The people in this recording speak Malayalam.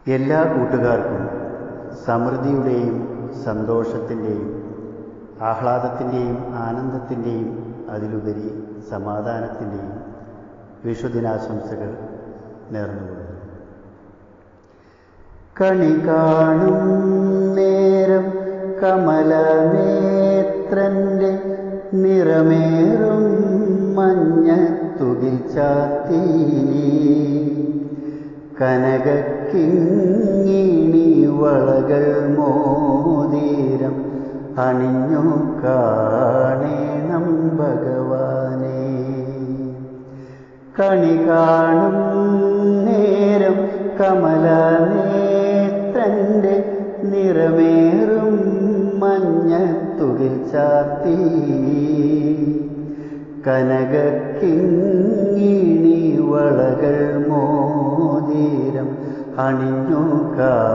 എല്ലാ കൂട്ടുകാർക്കും സമൃദ്ധിയുടെയും സന്തോഷത്തിൻ്റെയും ആഹ്ലാദത്തിൻ്റെയും ആനന്ദത്തിൻ്റെയും അതിലുപരി സമാധാനത്തിൻ്റെയും വിഷുദിനാശംസകൾ നേർന്നുകൊള്ളുന്നു. കണി കാണും നേരം കമലനേത്രൻ്റെ നിറമേറും മഞ്ഞത്തുകിൽ ചാർത്തി കനകക്കിങ്ങിണി വളകൾ മോതിരം അണിഞ്ഞു കാണേണം ഭഗവാനെ. കണി കാണും നേരം കമലനേത്രൻ്റെ നിറമേറും മഞ്ഞത്തുകിൽ ചാർത്തി കനകക്കിങ്ങിണി വളകൾ മോതിരം അണിഞ്ഞു കാണേണം